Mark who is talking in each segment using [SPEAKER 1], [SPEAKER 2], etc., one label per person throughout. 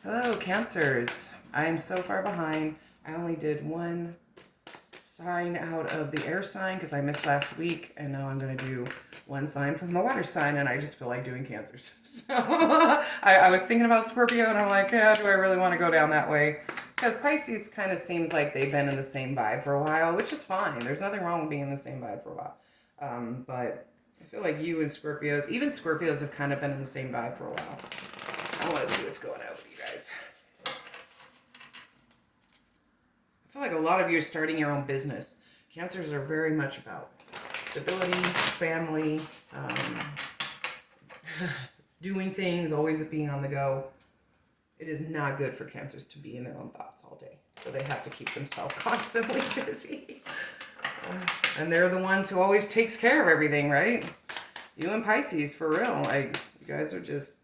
[SPEAKER 1] Hello, Cancers. I am so far behind. I only did one sign out of the air sign because I missed last week, and now I'm going to do one sign from the water sign, and I just feel like doing Cancers. So I was thinking about Scorpio, and I'm like, yeah, do I really want to go down that way? Because Pisces kind of seems like they've been in the same vibe for a while, which is fine. There's nothing wrong with being in the same vibe for a while. But I feel like you and Scorpios, even Scorpios have kind of been in the same vibe for a while. I want to see what's going on with you guys. I feel like a lot of you are starting your own business. Cancers are very much about stability, family, doing things, always being on the go. It is not good for Cancers to be in their own thoughts all day. So they have to keep themselves constantly busy. And they're the ones who always takes care of everything, right? You and Pisces, for real. Like, you guys are just...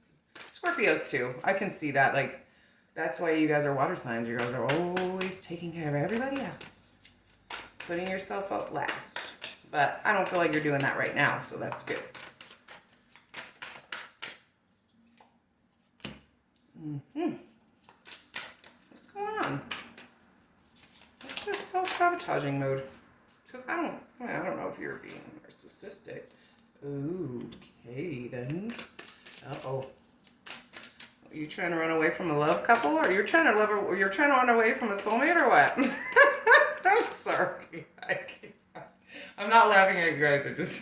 [SPEAKER 1] Scorpios, too. I can see that. Like, that's why you guys are water signs. You guys are always taking care of everybody else. Putting yourself up last. But I don't feel like you're doing that right now, so that's good. What's going on? What's this self-sabotaging mode? Because I don't know if you're being narcissistic. Okay, then. Uh-oh. Are you trying to run away from a love couple, or you're trying to run away from a soulmate, or what? I'm sorry. I'm not laughing at you guys.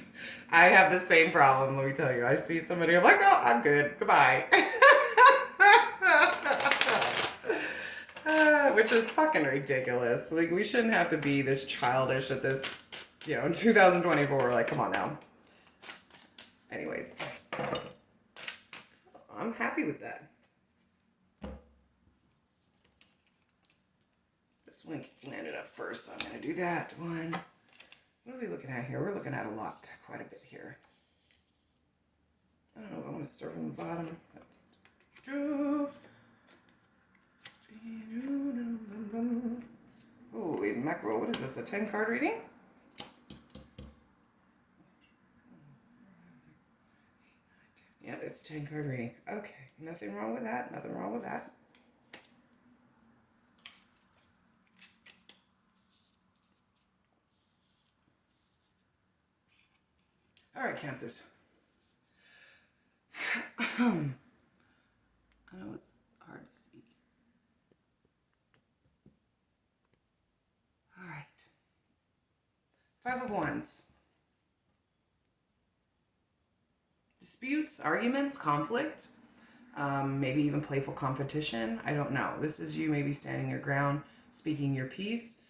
[SPEAKER 1] I have the same problem. Let me tell you. I see somebody. I'm like, oh, I'm good. Goodbye. Which is fucking ridiculous. Like, we shouldn't have to be this childish at this, in 2024. Like, come on now. Anyways, I'm happy with that. This one landed up first, so I'm going to do that one. What are we looking at here? We're looking at quite a bit here. I don't know if I want to start from the bottom. Holy mackerel, what is this, a 10 card reading? Yeah, it's 10 card reading. Okay, nothing wrong with that, nothing wrong with that. All right, Cancers. I know it's hard to see. All right. 5 of Wands. Disputes, arguments, conflict, maybe even playful competition. I don't know. This is you maybe standing your ground, speaking your piece,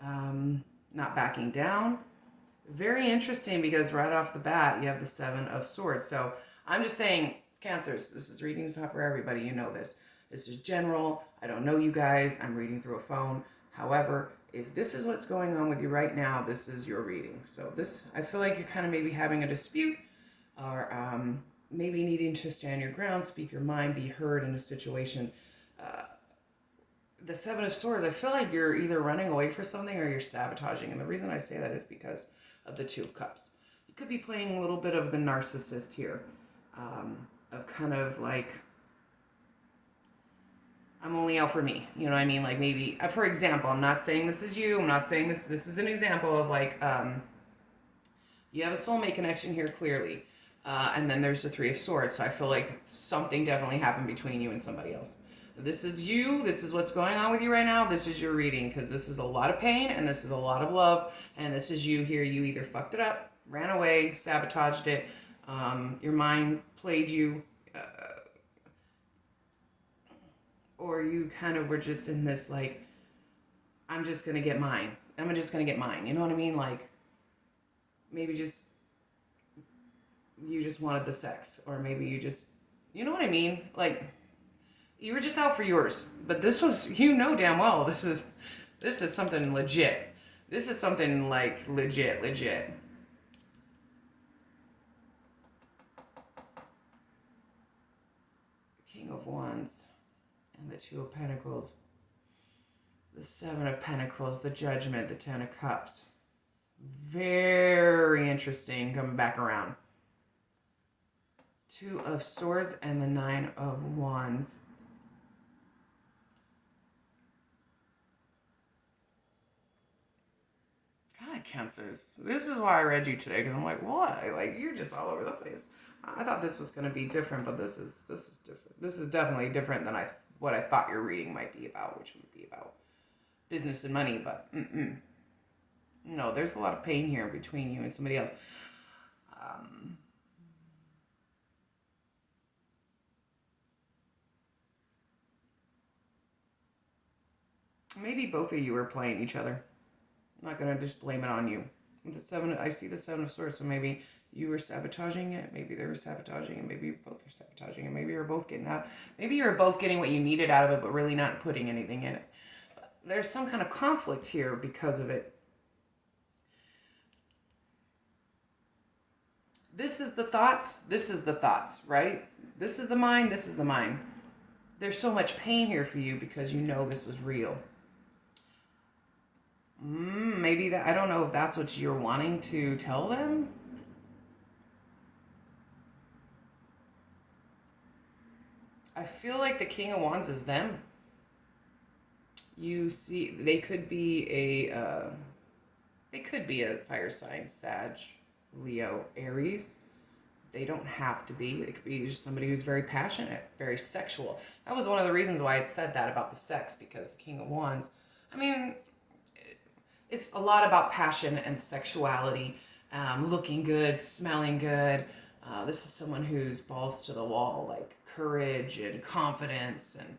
[SPEAKER 1] not backing down. Very interesting because right off the bat, you have the 7 of Swords. So I'm just saying, Cancers, this reading's not for everybody. You know this. This is general. I don't know you guys. I'm reading through a phone. However, if this is what's going on with you right now, this is your reading. So I feel like you're kind of maybe having a dispute, or maybe needing to stand your ground, speak your mind, be heard in a situation. The 7 of Swords, I feel like you're either running away from something or you're sabotaging. And the reason I say that is because of the 2 of Cups. You could be playing a little bit of the narcissist here, of kind of like, I'm only out for me. You know what I mean? Like, maybe, for example, I'm not saying this is you. I'm not saying this is an example of like, you have a soulmate connection here clearly. And then there's the 3 of Swords. So I feel like something definitely happened between you and somebody else. This is you. This is what's going on with you right now. This is your reading, because this is a lot of pain and this is a lot of love. And this is you here. You either fucked it up, ran away, sabotaged it. Your mind played you. Or you kind of were just in this like, I'm just going to get mine. I'm just going to get mine. You know what I mean? Like, maybe you just wanted the sex. Or maybe you just, you know what I mean? Like, you were just out for yours. But this was, damn well, this is something legit. This is something like legit. King of Wands and the 2 of Pentacles. The 7 of Pentacles, the Judgment, the 10 of Cups. Very interesting coming back around. 2 of Swords and the 9 of Wands. Cancers. This is why I read you today, because I'm like, what? Like, you're just all over the place. I thought this was going to be different, but this is different. This is definitely different than what I thought your reading might be about, which would be about business and money. But no, there's a lot of pain here between you and somebody else. Um, Maybe both of you are playing each other. I'm not gonna just blame it on you. I see the 7 of Swords, so maybe you were sabotaging it, maybe they were sabotaging it, maybe you both were sabotaging it, maybe you're both getting out, maybe you're both getting what you needed out of it, but really not putting anything in it. But there's some kind of conflict here because of it. This is the thoughts, right? This is the mind, this is the mind. There's so much pain here for you because you know this was real. Maybe that, I don't know if that's what you're wanting to tell them. I feel like the King of Wands is them. You see, they could be a fire sign, Sag, Leo, Aries. They don't have to be. It could be just somebody who's very passionate, very sexual. That was one of the reasons why I said that about the sex, because the King of Wands, I mean, it's a lot about passion and sexuality, looking good, smelling good. This is someone who's balls to the wall, like courage and confidence, and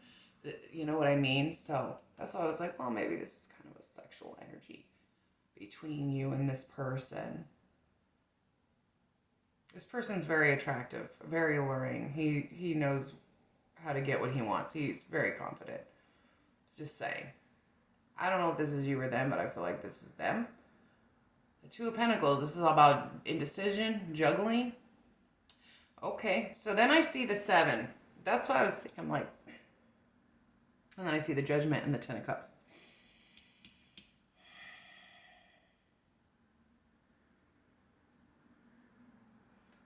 [SPEAKER 1] you know what I mean? So that's why I was like, well, maybe this is kind of a sexual energy between you and this person. This person's very attractive, very alluring. He knows how to get what he wants. He's very confident. Just saying. I don't know if this is you or them, but I feel like this is them. The Two of Pentacles, this is all about indecision, juggling. Okay, so then I see the 7. That's what I was thinking. I'm like, and then I see the Judgment and the 10 of Cups.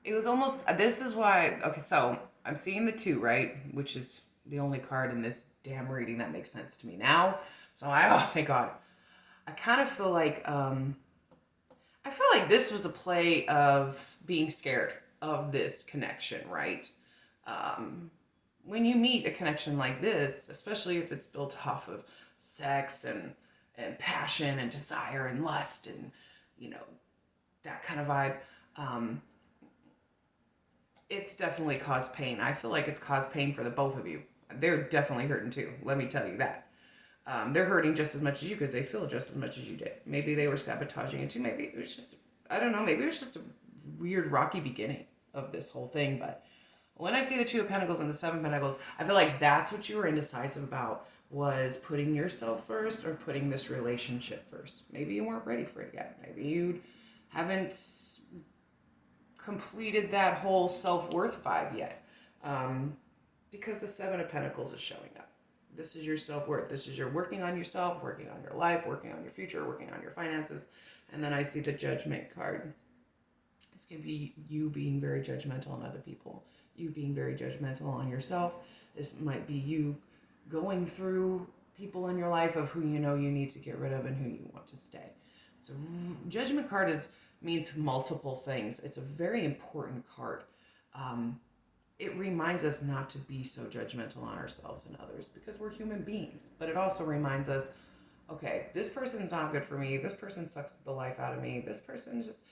[SPEAKER 1] It was almost, this is why, okay, so I'm seeing the 2, right? Which is the only card in this damn reading that makes sense to me now. So oh, thank God. I kind of feel like, this was a play of being scared of this connection, right? When you meet a connection like this, especially if it's built off of sex and passion and desire and lust and, you know, that kind of vibe, it's definitely caused pain. I feel like it's caused pain for the both of you. They're definitely hurting too. Let me tell you that. They're hurting just as much as you because they feel just as much as you did. Maybe they were sabotaging it too. Maybe it was just, I don't know, maybe it was just a weird rocky beginning of this whole thing. But when I see the 2 of Pentacles and the 7 of Pentacles, I feel like that's what you were indecisive about, was putting yourself first or putting this relationship first. Maybe you weren't ready for it yet. Maybe you haven't completed that whole self-worth vibe yet. Because the 7 of Pentacles is showing up. This is your self-worth. This is your working on yourself, working on your life, working on your future, working on your finances. And then I see the Judgment card. This can be you being very judgmental on other people, you being very judgmental on yourself. This might be you going through people in your life of who you know you need to get rid of and who you want to stay. So Judgment card means multiple things. It's a very important card. It reminds us not to be so judgmental on ourselves and others because we're human beings. But it also reminds us, okay, this person's not good for me. This person sucks the life out of me. This person just,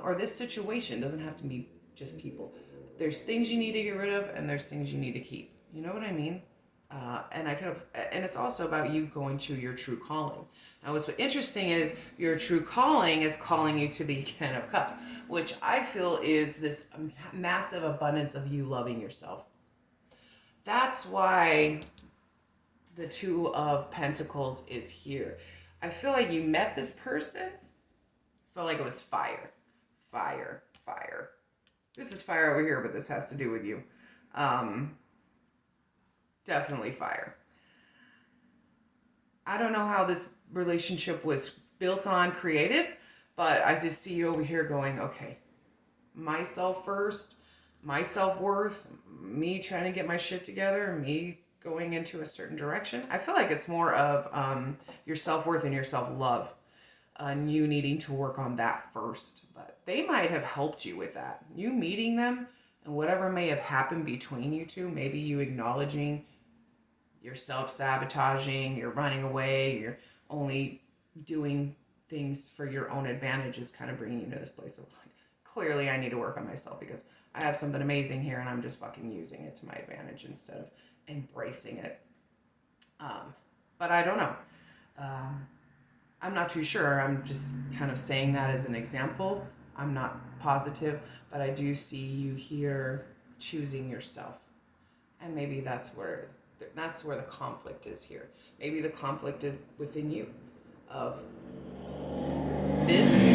[SPEAKER 1] or this situation doesn't have to be just people. There's things you need to get rid of and there's things you need to keep. You know what I mean? And it's also about you going to your true calling. Now, what's interesting is your true calling is calling you to the 10 of Cups, which I feel is this massive abundance of you loving yourself. That's why the 2 of Pentacles is here. I feel like you met this person. I felt like it was fire. Fire. Fire. This is fire over here, but this has to do with you. Definitely fire. I don't know how this relationship was built on, created, but I just see you over here going, okay, myself first, my self-worth, me trying to get my shit together, me going into a certain direction. I feel like it's more of your self-worth and your self-love. and you needing to work on that first. But they might have helped you with that. You meeting them and whatever may have happened between you two, maybe you acknowledging you're self-sabotaging, you're running away, you're only doing things for your own advantage is kind of bringing you to this place of like, clearly I need to work on myself because I have something amazing here and I'm just fucking using it to my advantage instead of embracing it. But I don't know. Um, I'm not too sure. I'm just kind of saying that as an example. I'm not positive, but I do see you here choosing yourself. And maybe that's where the conflict is here. Maybe the conflict is within you of this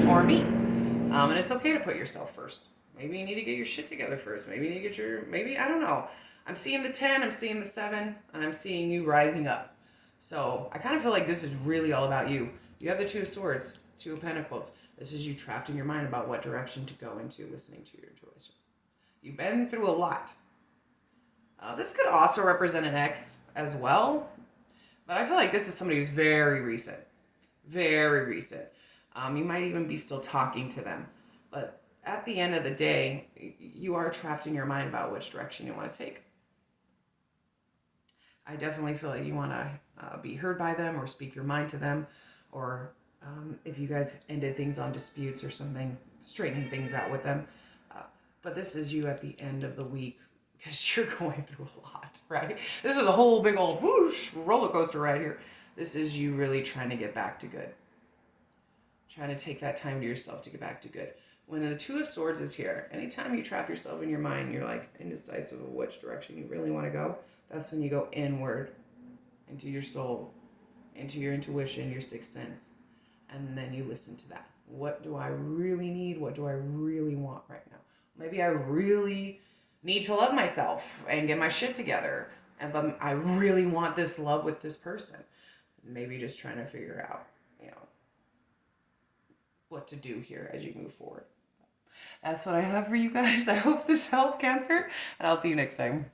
[SPEAKER 1] or me. And it's okay to put yourself first. Maybe you need to get your shit together first. Maybe you need to get maybe, I don't know. I'm seeing the 10, I'm seeing the 7, and I'm seeing you rising up. So I kind of feel like this is really all about you. You have the 2 of Swords, 2 of Pentacles. This is you trapped in your mind about what direction to go into, listening to your intuition. You've been through a lot. This could also represent an ex as well. But I feel like this is somebody who's very recent. Very recent. You might even be still talking to them. But at the end of the day, you are trapped in your mind about which direction you want to take. I definitely feel like you want to be heard by them or speak your mind to them. Or if you guys ended things on disputes or something, straightening things out with them. But this is you at the end of the week because you're going through a lot, right? This is a whole big old whoosh roller coaster right here. This is you really trying to get back to good. Trying to take that time to yourself to get back to good. When the 2 of Swords is here, anytime you trap yourself in your mind, you're like indecisive of which direction you really want to go, that's when you go inward into your soul, into your intuition, your 6th sense. And then you listen to that. What do I really need? What do I really want right now? Maybe I really need to love myself and get my shit together. But I really want this love with this person. Maybe just trying to figure out, what to do here as you move forward. That's what I have for you guys. I hope this helped, Cancer, and I'll see you next time.